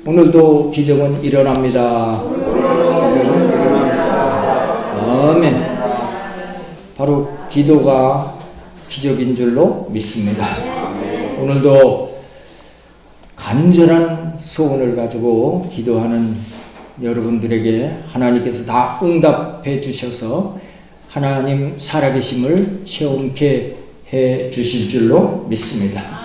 오늘도 기적은 일어납니다. 아멘. 바로 기도가 기적인 줄로 믿습니다. 오늘도 간절한 소원을 가지고 기도하는 여러분들에게 하나님께서 다 응답해 주셔서 하나님 살아계심을 체험케 해 주실 줄로 믿습니다.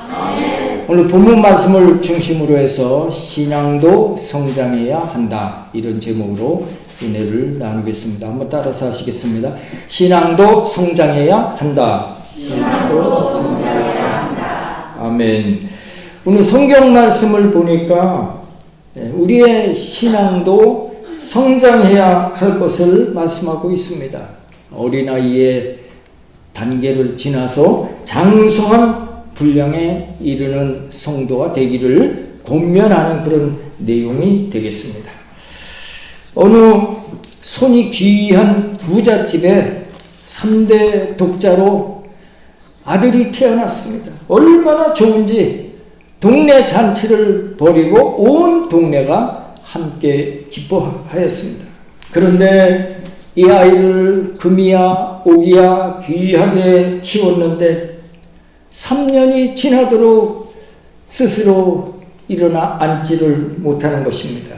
오늘 본문 말씀을 중심으로 해서 신앙도 성장해야 한다, 이런 제목으로 은혜를 나누겠습니다. 한번 따라서 하시겠습니다. 신앙도 성장해야 한다. 신앙도 성장해야 한다. 아멘. 오늘 성경 말씀을 보니까 우리의 신앙도 성장해야 할 것을 말씀하고 있습니다. 어린아이의 단계를 지나서 장성한 분량에 이르는 성도가 되기를 권면하는 그런 내용이 되겠습니다. 어느 손이 귀한 부잣집에 3대 독자로 아들이 태어났습니다. 얼마나 좋은지 동네 잔치를 벌이고 온 동네가 함께 기뻐하였습니다. 그런데 이 아이를 금이야 옥이야 귀하게 키웠는데 3년이 지나도록 스스로 일어나 앉지를 못하는 것입니다.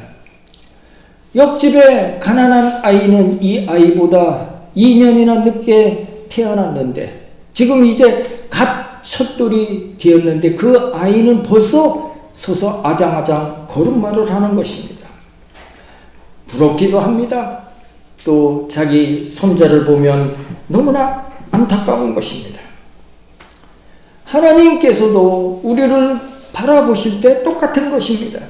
옆집에 가난한 아이는 이 아이보다 2년이나 늦게 태어났는데 지금 이제 갓 첫돌이 되었는데 그 아이는 벌써 서서 아장아장 걸음마를 하는 것입니다. 부럽기도 합니다. 또 자기 손자를 보면 너무나 안타까운 것입니다. 하나님께서도 우리를 바라보실 때 똑같은 것입니다.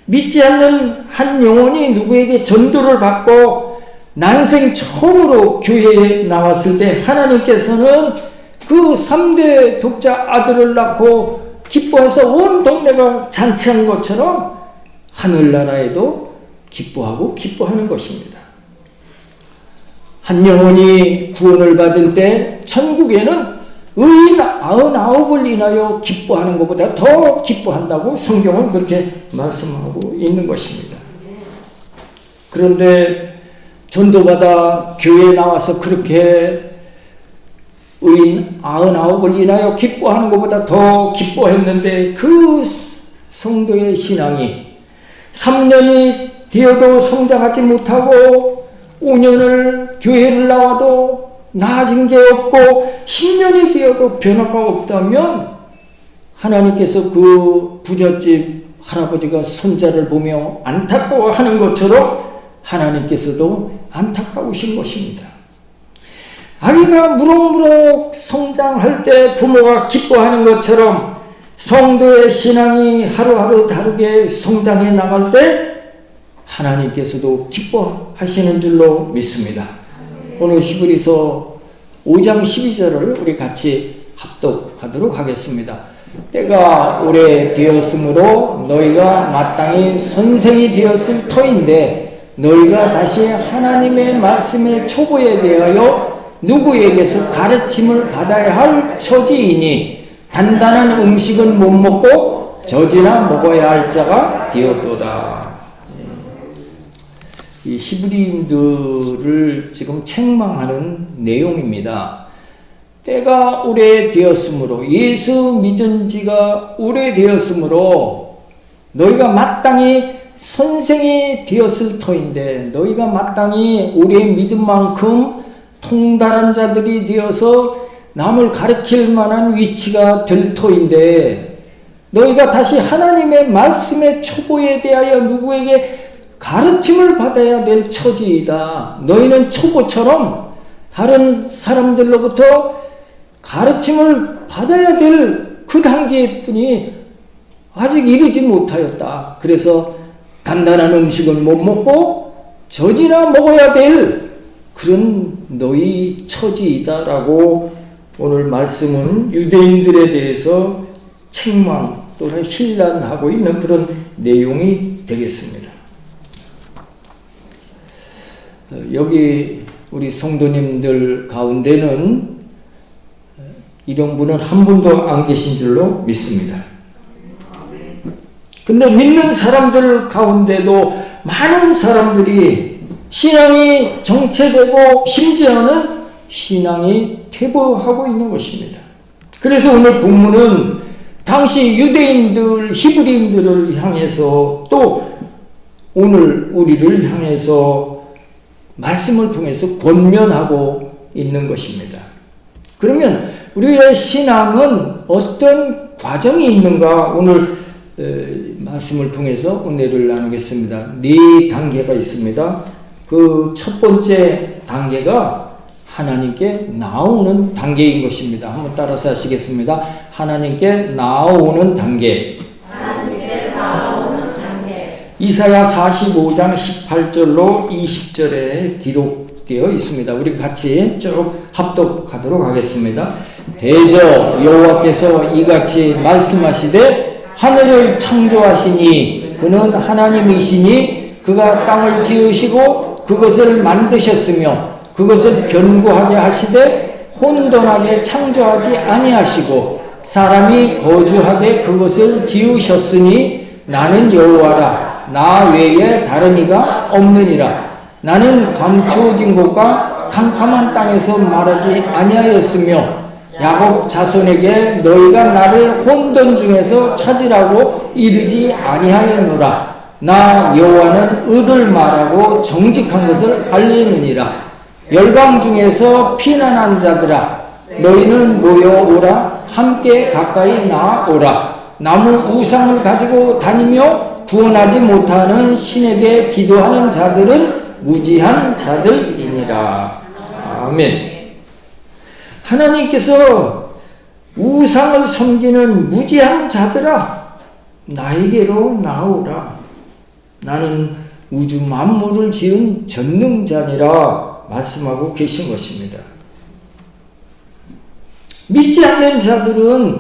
믿지 않는 한 영혼이 누구에게 전도를 받고 난생 처음으로 교회에 나왔을 때 하나님께서는 그 3대 독자 아들을 낳고 기뻐해서 온 동네가 잔치한 것처럼 하늘나라에도 기뻐하는 것입니다. 한 영혼이 구원을 받을 때 천국에는 의인 99을 인하여 기뻐하는 것보다 더 기뻐한다고 성경은 그렇게 말씀하고 있는 것입니다. 그런데 전도받아 교회에 나와서 그렇게 의인 99을 인하여 기뻐하는 것보다 더 기뻐했는데 그 성도의 신앙이 3년이 되어도 성장하지 못하고 5년을 교회를 나와도 나아진 게 없고 10년이 되어도 변화가 없다면 하나님께서 그 부잣집 할아버지가 손자를 보며 안타까워하는 것처럼 하나님께서도 안타까우신 것입니다. 아기가 무럭무럭 성장할 때 부모가 기뻐하는 것처럼 성도의 신앙이 하루하루 다르게 성장해 나갈 때 하나님께서도 기뻐하시는 줄로 믿습니다. 오늘 히브리서 5장 12절을 우리 같이 합독하도록 하겠습니다. 때가 오래 되었으므로 너희가 마땅히 선생이 되었을 터인데 너희가 다시 하나님의 말씀의 초보에 대하여 누구에게서 가르침을 받아야 할 처지이니 단단한 음식은 못 먹고 젖이나 먹어야 할 자가 되었도다. 이 히브리인들을 지금 책망하는 내용입니다. 때가 오래되었으므로 예수 믿은 지가 오래되었으므로 너희가 마땅히 선생이 되었을 터인데 너희가 마땅히 오래 믿은 만큼 통달한 자들이 되어서 남을 가르칠 만한 위치가 될 터인데 너희가 다시 하나님의 말씀의 초보에 대하여 누구에게 가르침을 받아야 될 처지이다. 너희는 초보처럼 다른 사람들로부터 가르침을 받아야 될 그 단계일 뿐이 아직 이르지 못하였다. 그래서 단단한 음식은 못 먹고 젖이나 먹어야 될 그런 너희 처지이다라고 오늘 말씀은 유대인들에 대해서 책망 또는 신란하고 있는 그런 내용이 되겠습니다. 여기 우리 성도님들 가운데는 이런 분은 한 분도 안 계신 줄로 믿습니다. 근데 믿는 사람들 가운데도 많은 사람들이 신앙이 정체되고 심지어는 신앙이 퇴보하고 있는 것입니다. 그래서 오늘 본문은 당시 유대인들, 히브리인들을 향해서 또 오늘 우리를 향해서 말씀을 통해서 권면하고 있는 것입니다. 그러면 우리의 신앙은 어떤 과정이 있는가? 오늘 말씀을 통해서 은혜를 나누겠습니다. 4단계가 있습니다. 그 첫 번째 단계가 하나님께 나오는 단계인 것입니다. 한번 따라서 하시겠습니다. 하나님께 나오는 단계. 이사야 45장 18절로 20절에 기록되어 있습니다. 우리 같이 쭉 합독하도록 하겠습니다. 대저 여호와께서 이같이 말씀하시되 하늘을 창조하시니 그는 하나님이시니 그가 땅을 지으시고 그것을 만드셨으며 그것을 견고하게 하시되 혼돈하게 창조하지 아니하시고 사람이 거주하게 그것을 지으셨으니 나는 여호와라. 나 외에 다른 이가 없느니라. 나는 감추어진 곳과 캄캄한 땅에서 말하지 아니하였으며 야곱 자손에게 너희가 나를 혼돈 중에서 찾으라고 이르지 아니하였노라. 나 여호와는 의를 말하고 정직한 것을 알리느니라. 열방 중에서 피난한 자들아 너희는 모여오라. 함께 가까이 나아오라. 나무 우상을 가지고 다니며 구원하지 못하는 신에게 기도하는 자들은 무지한 자들이니라. 아멘. 하나님께서 우상을 섬기는 무지한 자들아 나에게로 나오라. 나는 우주 만물을 지은 전능자니라 말씀하고 계신 것입니다. 믿지 않는 자들은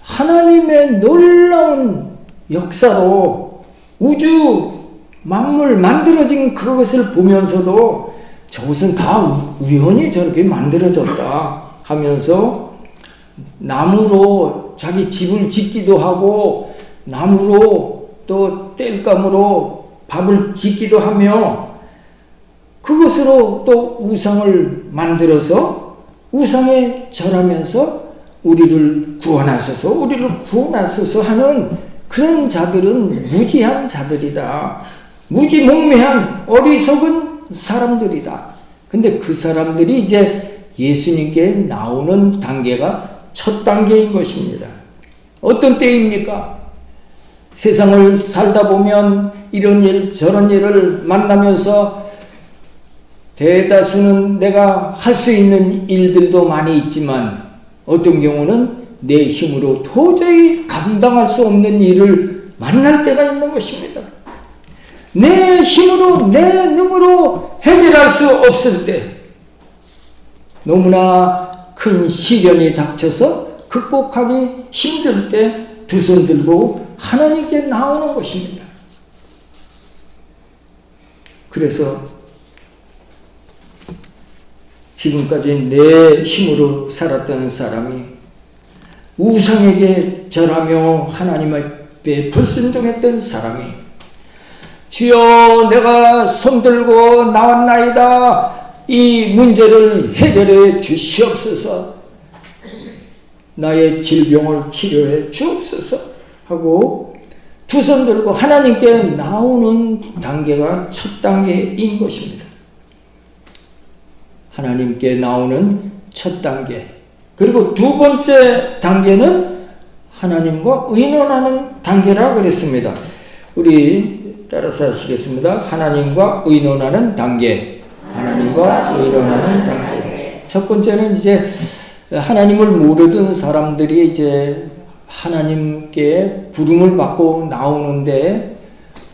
하나님의 놀라운 역사로 우주 만물 만들어진 그것을 보면서도 저것은 다 우연히 저렇게 만들어졌다 하면서 나무로 자기 집을 짓기도 하고 나무로 또 땔감으로 밥을 짓기도 하며 그것으로 또 우상을 만들어서 우상에 절하면서 우리를 구원하소서 하는 그런 자들은 무지한 자들이다. 무지몽매한 어리석은 사람들이다. 근데 그 사람들이 이제 예수님께 나오는 단계가 첫 단계인 것입니다. 어떤 때입니까? 세상을 살다 보면 이런 일 저런 일을 만나면서 대다수는 내가 할 수 있는 일들도 많이 있지만 어떤 경우는 내 힘으로 도저히 감당할 수 없는 일을 만날 때가 있는 것입니다. 내 힘으로 내 능으로 해결할 수 없을 때 너무나 큰 시련이 닥쳐서 극복하기 힘들 때 두 손 들고 하나님께 나오는 것입니다. 그래서 지금까지 내 힘으로 살았던 사람이 우상에게 절하며 하나님 앞에 불순종했던 사람이 주여 내가 손들고 나왔나이다. 이 문제를 해결해 주시옵소서. 나의 질병을 치료해 주옵소서 하고 두 손 들고 하나님께 나오는 단계가 첫 단계인 것입니다. 하나님께 나오는 첫 단계. 그리고 두 번째 단계는 하나님과 의논하는 단계라고 그랬습니다. 우리 따라서 하시겠습니다. 하나님과 의논하는 단계. 하나님과 의논하는 단계. 첫 번째는 이제 하나님을 모르던 사람들이 이제 하나님께 부름을 받고 나오는데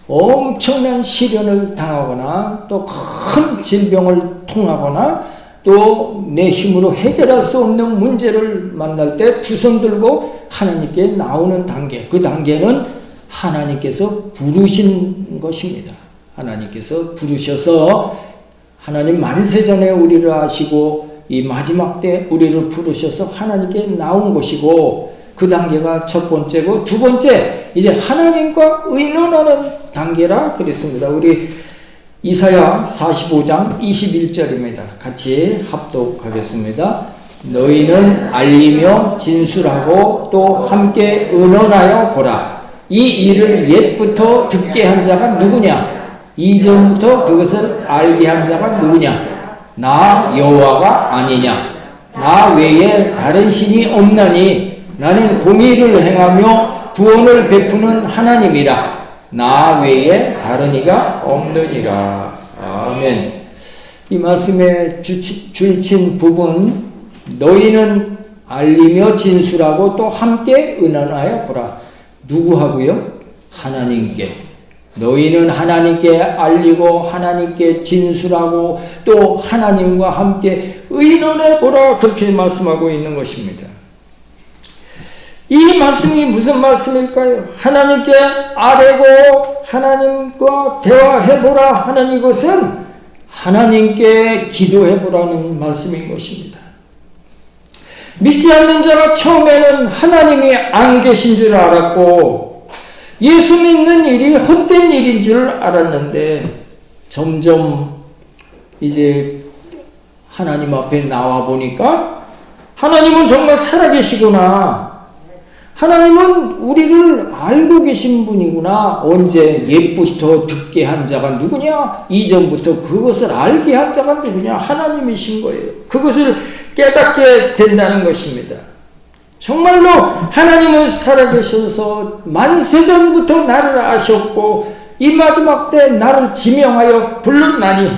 엄청난 시련을 당하거나 또 큰 질병을 통하거나 또 내 힘으로 해결할 수 없는 문제를 만날 때 두 손 들고 하나님께 나오는 단계. 그 단계는 하나님께서 부르신 것입니다. 하나님께서 부르셔서 하나님 만세전에 우리를 아시고 이 마지막 때 우리를 부르셔서 하나님께 나온 것이고 그 단계가 첫 번째고, 두 번째 이제 하나님과 의논하는 단계라 그랬습니다. 우리 이사야 45장 21절입니다. 같이 합독하겠습니다. 너희는 알리며 진술하고 또 함께 의논하여 보라. 이 일을 옛부터 듣게 한 자가 누구냐? 이전부터 그것을 알게 한 자가 누구냐? 나 여호와가 아니냐? 나 외에 다른 신이 없나니 나는 공의를 행하며 구원을 베푸는 하나님이라. 나 외에 다른 이가 없느니라. 아멘. 이 말씀에 줄친 부분, 너희는 알리며 진술하고 또 함께 의논하여 보라. 누구하고요? 하나님께. 너희는 하나님께 알리고 하나님께 진술하고 또 하나님과 함께 의논해 보라. 그렇게 말씀하고 있는 것입니다. 이 말씀이 무슨 말씀일까요? 하나님께 아뢰고 하나님과 대화해보라 하는 이것은 하나님께 기도해보라는 말씀인 것입니다. 믿지 않는 자가 처음에는 하나님이 안 계신 줄 알았고 예수 믿는 일이 헛된 일인 줄 알았는데 점점 이제 하나님 앞에 나와 보니까 하나님은 정말 살아계시구나. 하나님은 우리를 알고 계신 분이구나. 언제? 옛부터 듣게 한 자가 누구냐? 이전부터 그것을 알게 한 자가 누구냐? 하나님이신 거예요. 그것을 깨닫게 된다는 것입니다. 정말로 하나님은 살아계셔서 만세전부터 나를 아셨고 이 마지막 때 나를 지명하여 불렀나니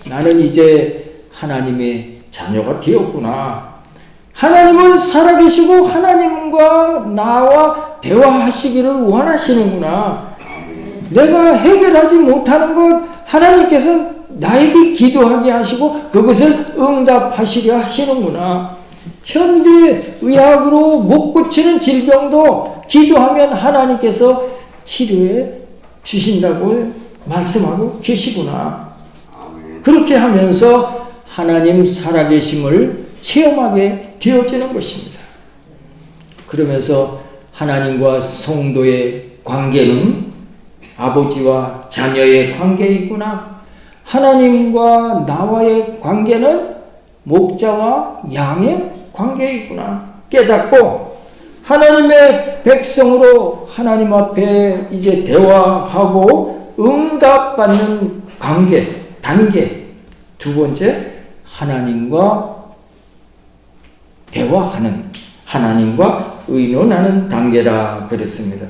나는 이제 하나님의 자녀가 되었구나. 하나님은 살아계시고 하나님과 나와 대화하시기를 원하시는구나. 내가 해결하지 못하는 것 하나님께서 나에게 기도하게 하시고 그것을 응답하시려 하시는구나. 현대 의학으로 못 고치는 질병도 기도하면 하나님께서 치료해 주신다고 말씀하고 계시구나. 그렇게 하면서 하나님 살아계심을 체험하게 되어지는 것입니다. 그러면서 하나님과 성도의 관계는 아버지와 자녀의 관계이구나. 하나님과 나와의 관계는 목자와 양의 관계이구나 깨닫고 하나님의 백성으로 하나님 앞에 이제 대화하고 응답받는 관계, 단계. 두 번째, 하나님과 대화하는, 하나님과 의논하는 단계라 그랬습니다.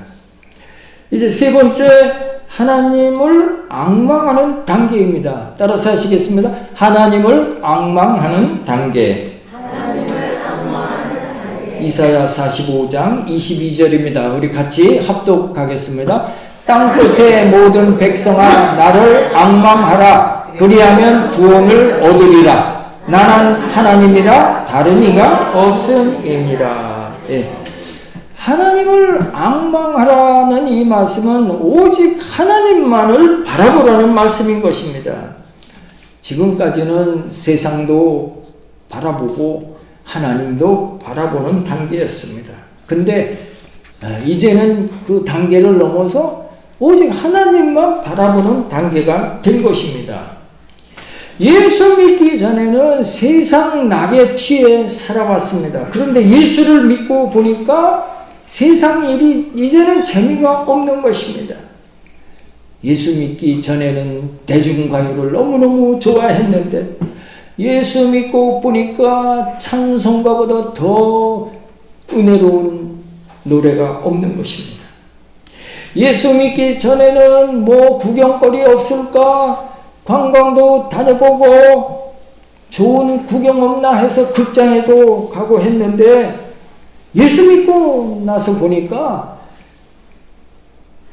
이제 세 번째, 하나님을 앙망하는 단계입니다. 따라서 하시겠습니다. 하나님을 앙망하는 단계. 이사야 45장 22절입니다. 우리 같이 합독하겠습니다. 땅끝의 모든 백성아 나를 앙망하라. 그리하면 구원을 얻으리라. 나는 하나님이라 다른 이가 없음이니라. 예. 하나님을 앙망하라는 이 말씀은 오직 하나님만을 바라보라는 말씀인 것입니다. 지금까지는 세상도 바라보고 하나님도 바라보는 단계였습니다. 근데 이제는 그 단계를 넘어서 오직 하나님만 바라보는 단계가 된 것입니다. 예수 믿기 전에는 세상 낙에 취해 살아왔습니다. 그런데 예수를 믿고 보니까 세상 일이 이제는 재미가 없는 것입니다. 예수 믿기 전에는 대중가요를 너무너무 좋아했는데 예수 믿고 보니까 찬송가보다 더 은혜로운 노래가 없는 것입니다. 예수 믿기 전에는 뭐 구경거리 없을까? 관광도 다녀보고 좋은 구경 없나 해서 극장에도 가고 했는데 예수 믿고 나서 보니까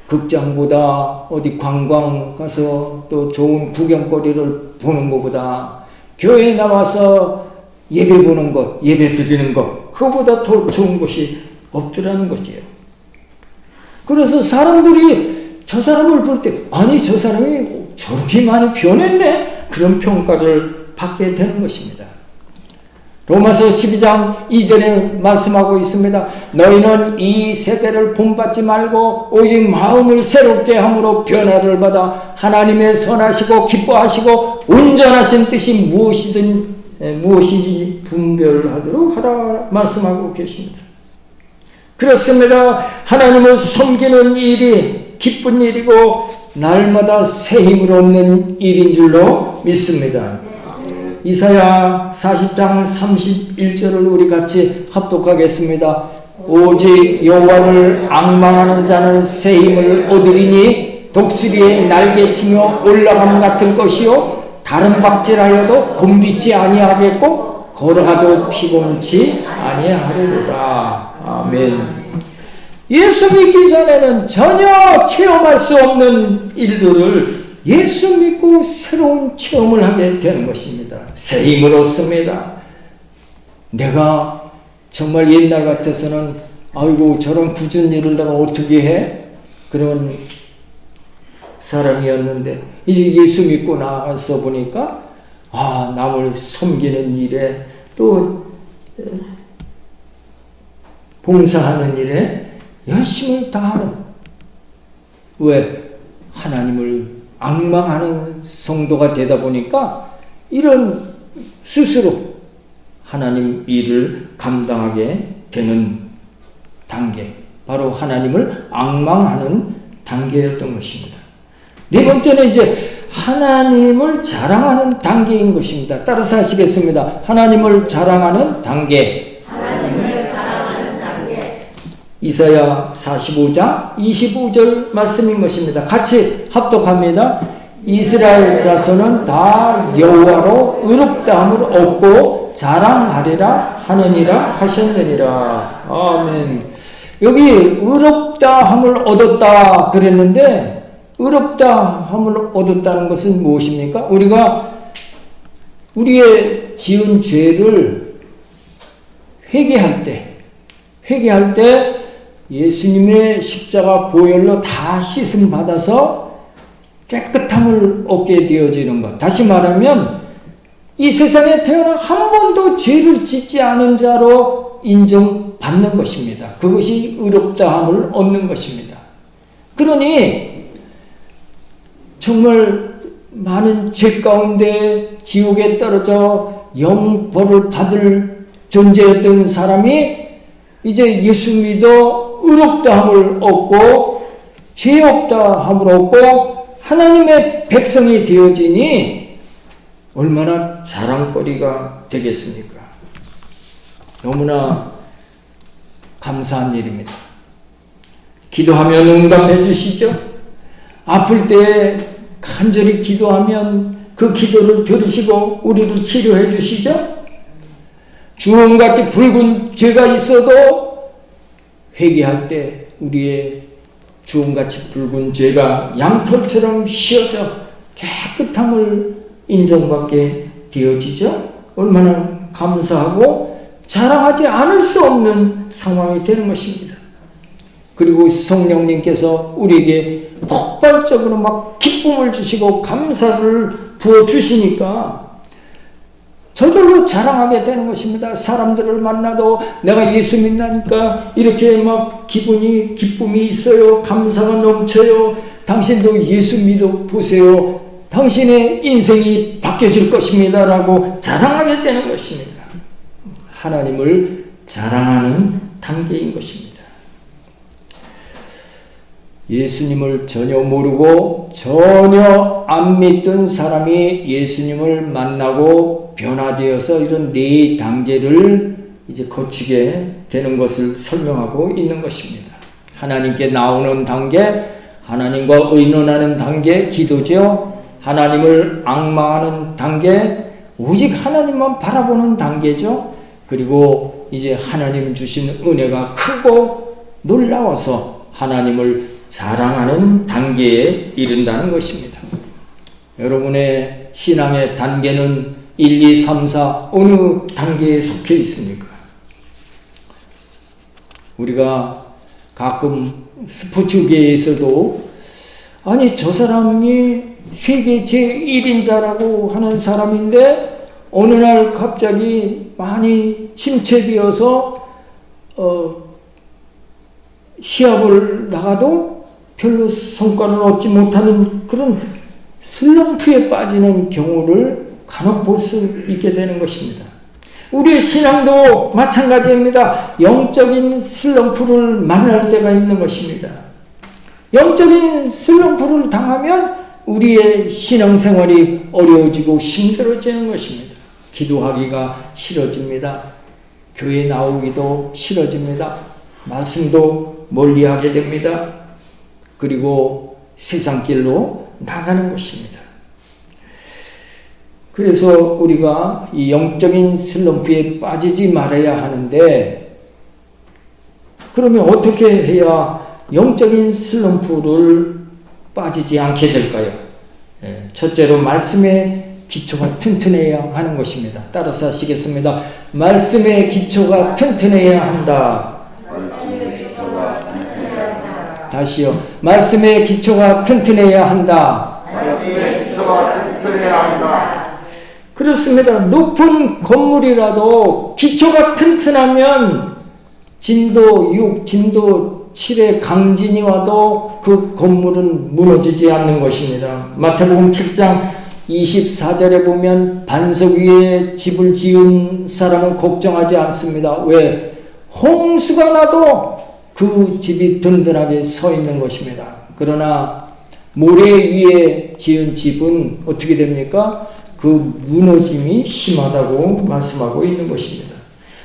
극장보다 어디 관광 가서 또 좋은 구경거리를 보는 것보다 교회에 나와서 예배 보는 것, 예배 드리는 것, 그거보다 더 좋은 것이 없더라는 거지요. 그래서 사람들이 저 사람을 볼 때 아니 저 사람이 저렇게 많이 변했네? 그런 평가를 받게 되는 것입니다. 로마서 12장 2절에 말씀하고 있습니다. 너희는 이 세대를 본받지 말고 오직 마음을 새롭게 함으로 변화를 받아 하나님의 선하시고 기뻐하시고 온전하신 뜻이 무엇인지 분별하도록 하라 말씀하고 계십니다. 그렇습니다. 하나님을 섬기는 일이 기쁜 일이고 날마다 새 힘을 얻는 일인 줄로 믿습니다. 이사야 40장 31절을 우리 같이 합독하겠습니다. 오직 여호와를 앙망하는 자는 새 힘을 얻으리니 독수리의 날개치며 올라감 같을 것이요 다른 박질하여도 곤비지 아니하겠고 걸어가도 피곤치 아니하리로다. 아멘. 예수 믿기 전에는 전혀 체험할 수 없는 일들을 예수 믿고 새로운 체험을 하게 되는 것입니다. 새 힘을 얻습니다. 내가 정말 옛날 같아서는 아이고 저런 굳은 일을 내가 어떻게 해? 그런 사람이었는데 이제 예수 믿고 나와서 보니까 남을 섬기는 일에 또 봉사하는 일에 열심을 다하는, 왜? 하나님을 앙망하는 성도가 되다 보니까 이런 스스로 하나님 일을 감당하게 되는 단계, 바로 하나님을 앙망하는 단계였던 것입니다. 네 번째는 이제 하나님을 자랑하는 단계인 것입니다. 따라서 하시겠습니다. 하나님을 자랑하는 단계. 이사야 45장 25절 말씀인 것입니다. 같이 합독합니다. 이스라엘 자손은 다 여호와로 의롭다함을 얻고 자랑하리라 하느니라 하셨느니라. 아멘. 여기 의롭다함을 얻었다 그랬는데 의롭다함을 얻었다는 것은 무엇입니까? 우리가 우리의 지은 죄를 회개할 때 예수님의 십자가 보혈로 다 씻음 받아서 깨끗함을 얻게 되어지는 것. 다시 말하면 이 세상에 태어나 한 번도 죄를 짓지 않은 자로 인정받는 것입니다. 그것이 의롭다함을 얻는 것입니다. 그러니 정말 많은 죄 가운데 지옥에 떨어져 영벌을 받을 존재였던 사람이 이제 예수 믿어 의롭다함을 얻고 죄 없다함을 얻고 하나님의 백성이 되어지니 얼마나 자랑거리가 되겠습니까? 너무나 감사한 일입니다. 기도하면 응답해 주시죠. 아플 때 간절히 기도하면 그 기도를 들으시고 우리를 치료해 주시죠. 주홍같이 붉은 죄가 있어도 회개할 때 우리의 주홍같이 붉은 죄가 양털처럼 휘어져 깨끗함을 인정받게 되어지죠. 얼마나 감사하고 자랑하지 않을 수 없는 상황이 되는 것입니다. 그리고 성령님께서 우리에게 폭발적으로 막 기쁨을 주시고 감사를 부어주시니까 저절로 자랑하게 되는 것입니다. 사람들을 만나도 내가 예수 믿나니까 이렇게 막 기쁨이 있어요. 감사가 넘쳐요. 당신도 예수 믿어 보세요. 당신의 인생이 바뀌어질 것입니다. 라고 자랑하게 되는 것입니다. 하나님을 자랑하는 단계인 것입니다. 예수님을 전혀 모르고 전혀 안 믿던 사람이 예수님을 만나고 변화되어서 이런 네 단계를 이제 거치게 되는 것을 설명하고 있는 것입니다. 하나님께 나오는 단계, 하나님과 의논하는 단계, 기도죠. 하나님을 앙망하는 단계, 오직 하나님만 바라보는 단계죠. 그리고 이제 하나님 주신 은혜가 크고 놀라워서 하나님을 자랑하는 단계에 이른다는 것입니다. 여러분의 신앙의 단계는 1, 2, 3, 4 어느 단계에 속해 있습니까? 우리가 가끔 스포츠계에서도 아니 저 사람이 세계 제1인자라고 하는 사람인데 어느 날 갑자기 많이 침체되어서 시합을 나가도 별로 성과를 얻지 못하는 그런 슬럼프에 빠지는 경우를 간혹 볼 수 있게 되는 것입니다. 우리의 신앙도 마찬가지입니다. 영적인 슬럼프를 만날 때가 있는 것입니다. 영적인 슬럼프를 당하면 우리의 신앙생활이 어려워지고 힘들어지는 것입니다. 기도하기가 싫어집니다. 교회 나오기도 싫어집니다. 말씀도 멀리하게 됩니다. 그리고 세상길로 나가는 것입니다. 그래서 우리가 이 영적인 슬럼프에 빠지지 말아야 하는데, 그러면 어떻게 해야 영적인 슬럼프를 빠지지 않게 될까요? 첫째로 말씀의 기초가 튼튼해야 하는 것입니다. 따라서 하시겠습니다. 말씀의 기초가 튼튼해야 한다. 다시요. 말씀의 기초가 튼튼해야 한다. 말씀의 기초가 튼튼해야 한다. 그렇습니다. 높은 건물이라도 기초가 튼튼하면 진도 6, 진도 7의 강진이 와도 그 건물은 무너지지 않는 것입니다. 마태복음 7장 24절에 보면 반석 위에 집을 지은 사람은 걱정하지 않습니다. 왜? 홍수가 나도 그 집이 든든하게 서 있는 것입니다. 그러나 모래 위에 지은 집은 어떻게 됩니까? 그 무너짐이 심하다고 말씀하고 있는 것입니다.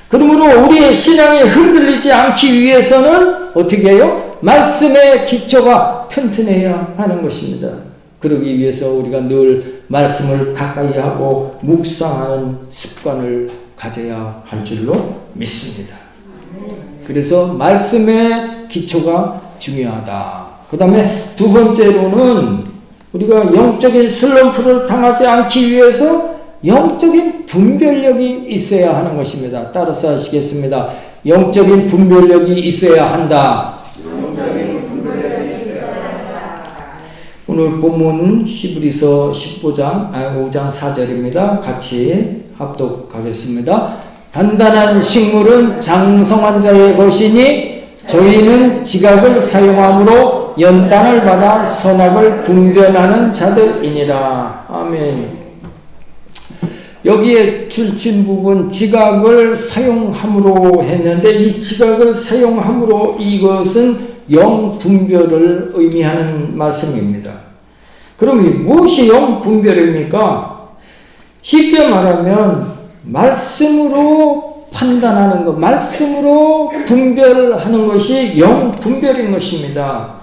그러므로 우리의 신앙이 흔들리지 않기 위해서는 어떻게 해요? 말씀의 기초가 튼튼해야 하는 것입니다. 그러기 위해서 우리가 늘 말씀을 가까이 하고 묵상하는 습관을 가져야 할 줄로 믿습니다. 그래서 말씀의 기초가 중요하다. 그 다음에 두 번째로는 우리가 영적인 슬럼프를 당하지 않기 위해서 영적인 분별력이 있어야 하는 것입니다. 따라서 하시겠습니다. 영적인 분별력이 있어야 한다. 오늘 본문 히브리서 5장 4절입니다. 같이 합독하겠습니다. 단단한 식물은 장성한 자의 것이니 저희는 지각을 사용함으로 연단을 받아 선악을 분별하는 자들이니라. 아멘. 여기에 줄친 부분 지각을 사용함으로 했는데, 이 지각을 사용함으로 이것은 영분별을 의미하는 말씀입니다. 그럼 무엇이 영분별입니까? 쉽게 말하면 말씀으로 판단하는 것, 말씀으로 분별하는 것이 영분별인 것입니다.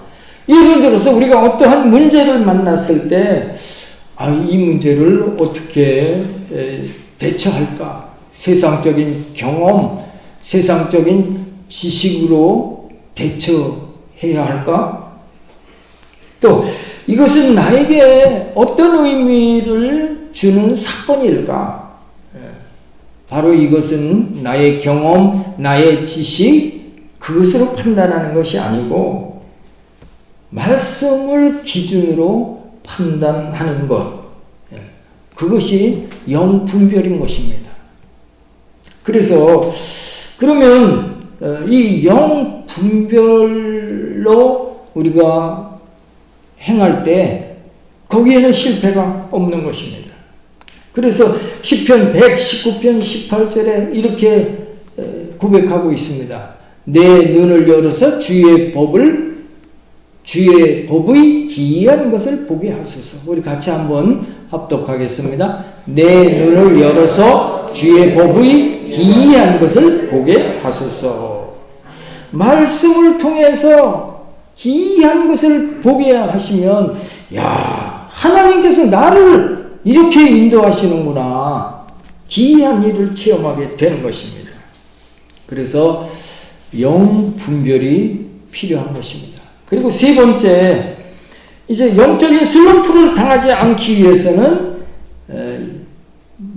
예를 들어서 우리가 어떠한 문제를 만났을 때 이 문제를 어떻게 대처할까? 세상적인 경험, 세상적인 지식으로 대처해야 할까? 또 이것은 나에게 어떤 의미를 주는 사건일까? 바로 이것은 나의 경험, 나의 지식, 그것으로 판단하는 것이 아니고 말씀을 기준으로 판단하는 것, 그것이 영분별인 것입니다. 그래서 그러면 이 영분별로 우리가 행할 때 거기에는 실패가 없는 것입니다. 그래서 시편 119편 18절에 이렇게 고백하고 있습니다. 내 눈을 열어서 주의 법의 기이한 것을 보게 하소서. 우리 같이 한번 합독하겠습니다. 내 눈을 열어서 주의 법의 기이한 것을 보게 하소서. 말씀을 통해서 기이한 것을 보게 하시면, 야, 하나님께서 나를 이렇게 인도하시는구나. 기이한 일을 체험하게 되는 것입니다. 그래서 영분별이 필요한 것입니다. 그리고 세 번째, 이제 영적인 슬럼프를 당하지 않기 위해서는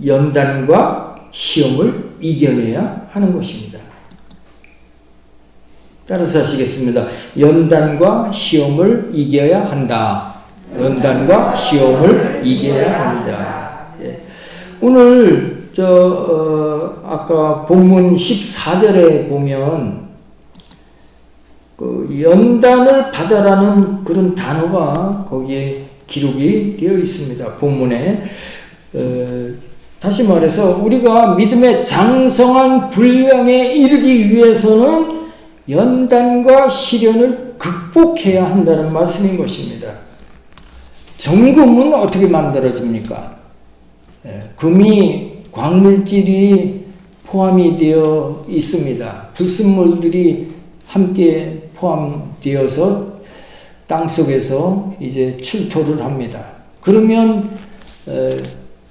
연단과 시험을 이겨내야 하는 것입니다. 따라서 하시겠습니다. 연단과 시험을 이겨야 한다. 연단과 시험을 이겨야 합니다. 오늘 아까 본문 14절에 보면 그 연단을 받아라는 그런 단어가 거기에 기록이 되어 있습니다. 본문에. 다시 말해서 우리가 믿음의 장성한 분량에 이르기 위해서는 연단과 시련을 극복해야 한다는 말씀인 것입니다. 정금은 어떻게 만들어집니까? 금이 광물질이 포함이 되어 있습니다. 불순물들이 함께 포함되어서 땅속에서 이제 출토를 합니다. 그러면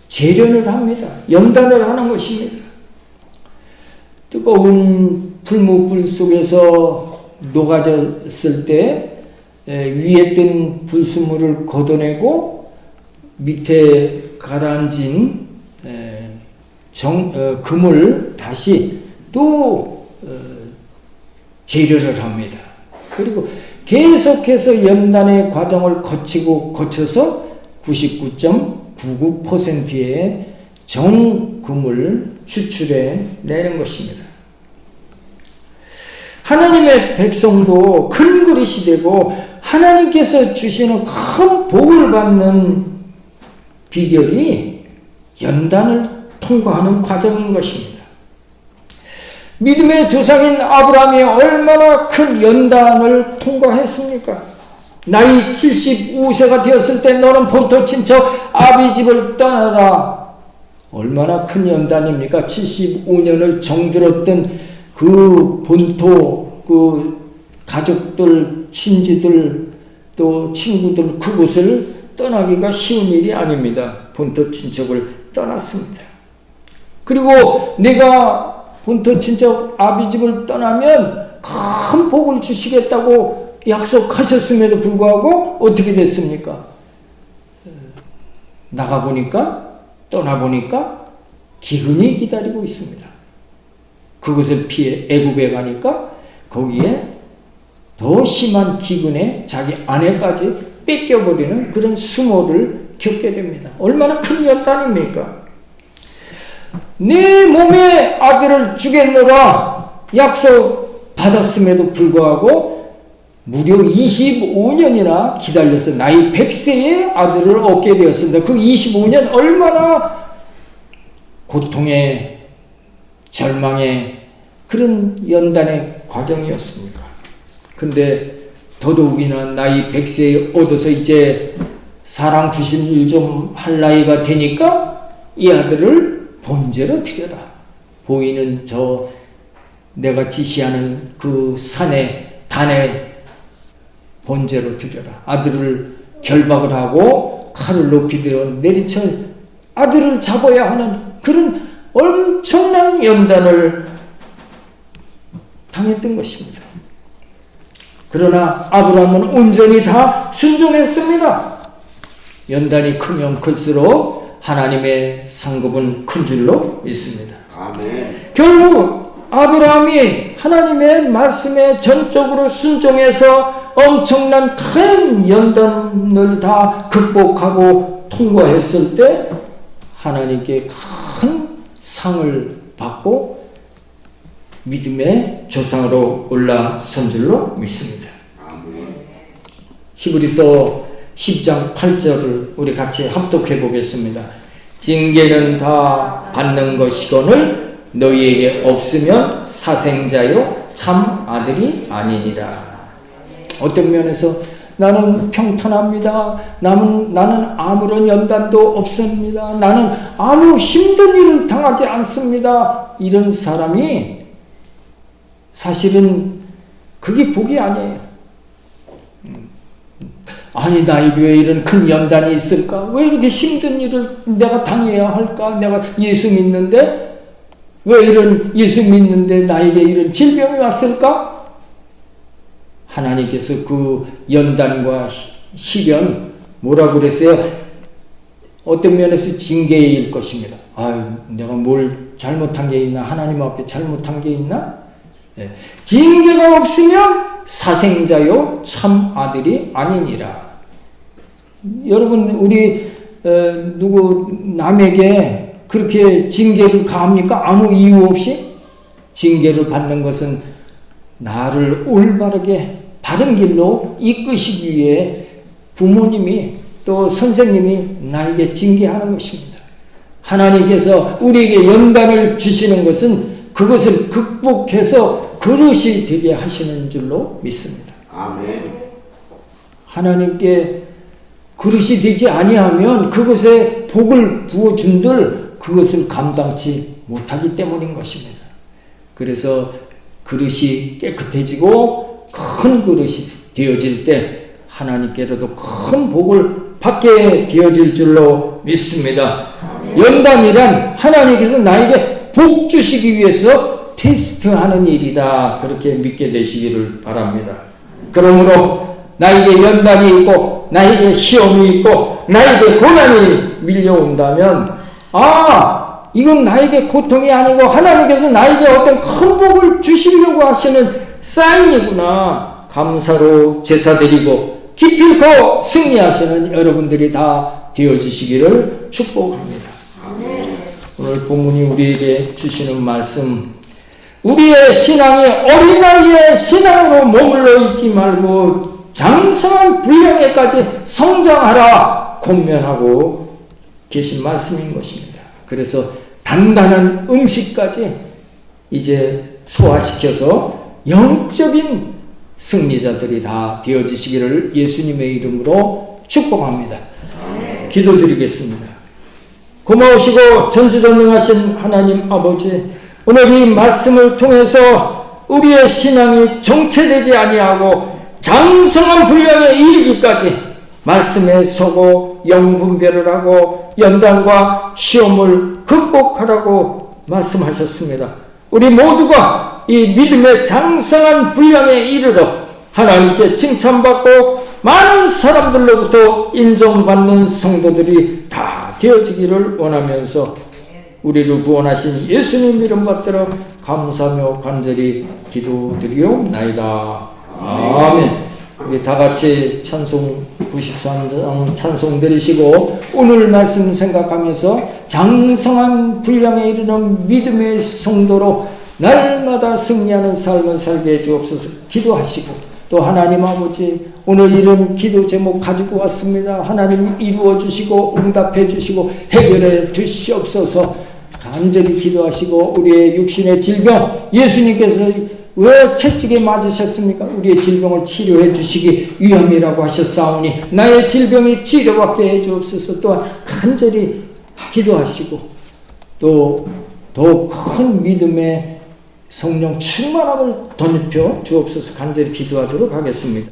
재련을 합니다. 연단을 하는 것입니다. 뜨거운 풀무불 속에서 녹아졌을 때 위에 뜬 불순물을 걷어내고 밑에 가라앉은 금을 다시 또 재련을 합니다. 그리고 계속해서 연단의 과정을 거쳐서 99.99%의 정금을 추출해 내는 것입니다. 하나님의 백성도 큰 그릇이 되고 하나님께서 주시는 큰 복을 받는 비결이 연단을 통과하는 과정인 것입니다. 믿음의 조상인 아브라함이 얼마나 큰 연단을 통과했습니까? 나이 75세가 되었을 때 너는 본토 친척 아비 집을 떠나라. 얼마나 큰 연단입니까? 75년을 정들었던 그 본토, 그 가족들, 친지들, 또 친구들 그곳을 떠나기가 쉬운 일이 아닙니다. 본토 친척을 떠났습니다. 그리고 내가 본토 친척 아비 집을 떠나면 큰 복을 주시겠다고 약속하셨음에도 불구하고 어떻게 됐습니까? 나가보니까, 떠나보니까 기근이 기다리고 있습니다. 그것을 피해 애굽에 가니까 거기에 더 심한 기근에 자기 아내까지 뺏겨버리는 그런 수모를 겪게 됩니다. 얼마나 큰 연단입니까? 내 몸에 아들을 주겠노라 약속 받았음에도 불구하고 무려 25년이나 기다려서 나이 100세의 아들을 얻게 되었습니다. 그 25년 얼마나 고통의 절망의 그런 연단의 과정이었습니까? 근데 더더욱이나 나이 100세에 얻어서 이제 사랑 90일 좀 할 나이가 되니까 이 아들을 번제로 드려라. 보이는 저 내가 지시하는 그 산에 단에 번제로 드려라. 아들을 결박을 하고 칼을 높이 들어 내리쳐 아들을 잡아야 하는 그런 엄청난 연단을 당했던 것입니다. 그러나 아브라함은 온전히 다 순종했습니다. 연단이 크면 클수록 하나님의 상급은 큰 줄로 믿습니다. 아멘. 결국 아브라함이 하나님의 말씀에 전적으로 순종해서 엄청난 큰 연단을 다 극복하고 통과했을 때 하나님께 큰 상을 받고 믿음의 조상으로 올라선 줄로 믿습니다. 히브리서 10장 8절을 우리 같이 합독해 보겠습니다. 징계는 다 받는 것이거늘 너희에게 없으면 사생자요 참 아들이 아니니라. 어떤 면에서 나는 평탄합니다. 나는 아무런 연단도 없습니다. 나는 아무 힘든 일을 당하지 않습니다. 이런 사람이 사실은 그게 복이 아니에요. 아니 나에게 왜 이런 큰 연단이 있을까? 왜 이렇게 힘든 일을 내가 당해야 할까? 내가 예수 믿는데 왜 이런 예수 믿는데 나에게 이런 질병이 왔을까? 하나님께서 그 연단과 시련 뭐라고 그랬어요? 어떤 면에서 징계일 것입니다. 아유 내가 뭘 잘못한 게 있나? 하나님 앞에 잘못한 게 있나? 네. 징계가 없으면 사생자요 참 아들이 아니니라. 여러분 우리 누구 남에게 그렇게 징계를 가합니까? 아무 이유 없이? 징계를 받는 것은 나를 올바르게 바른 길로 이끄시기 위해 부모님이 또 선생님이 나에게 징계하는 것입니다. 하나님께서 우리에게 연단을 주시는 것은 그것을 극복해서 그릇이 되게 하시는 줄로 믿습니다. 아멘. 하나님께 그릇이 되지 아니하면 그것에 복을 부어준들 그것을 감당치 못하기 때문인 것입니다. 그래서 그릇이 깨끗해지고 큰 그릇이 되어질 때 하나님께로도 큰 복을 받게 되어질 줄로 믿습니다. 연단이란 하나님께서 나에게 복 주시기 위해서 테스트하는 일이다. 그렇게 믿게 되시기를 바랍니다. 그러므로 나에게 연단이 있고 나에게 시험이 있고 나에게 고난이 밀려온다면 이건 나에게 고통이 아니고 하나님께서 나에게 어떤 큰 복을 주시려고 하시는 사인이구나. 감사로 제사드리고 기필코 승리하시는 여러분들이 다 되어지시기를 축복합니다. 오늘 본문이 우리에게 주시는 말씀, 우리의 신앙이 어린아이의 신앙으로 머물러 있지 말고 장성한 분량에까지 성장하라 권면하고 계신 말씀인 것입니다. 그래서 단단한 음식까지 이제 소화시켜서 영적인 승리자들이 다 되어지시기를 예수님의 이름으로 축복합니다. 기도드리겠습니다. 고마우시고 전지전능하신 하나님 아버지, 오늘 이 말씀을 통해서 우리의 신앙이 정체되지 아니하고 장성한 분량에 이르기까지 말씀에 서고 영분별을 하고 연단과 시험을 극복하라고 말씀하셨습니다. 우리 모두가 이 믿음의 장성한 분량에 이르러 하나님께 칭찬받고 많은 사람들로부터 인정받는 성도들이 다 되어지기를 원하면서 우리를 구원하신 예수님 이름 받들어 감사하며 간절히 기도드리옵나이다. 아멘. 우리 다 같이 찬송 93장 찬송 드리시고 오늘 말씀 생각하면서 장성한 분량에 이르는 믿음의 성도로 날마다 승리하는 삶을 살게 해주옵소서 기도하시고, 또 하나님 아버지 오늘 이런 기도 제목 가지고 왔습니다. 하나님 이루어 주시고 응답해 주시고 해결해 주시옵소서. 간절히 기도하시고 우리의 육신의 질병, 예수님께서 왜 채찍에 맞으셨습니까? 우리의 질병을 치료해 주시기 위함이라고 하셨사오니 나의 질병이 치료받게 해 주옵소서. 또한 간절히 기도하시고 또 더욱 큰 믿음의 성령 충만함을 덧입혀 주옵소서. 간절히 기도하도록 하겠습니다.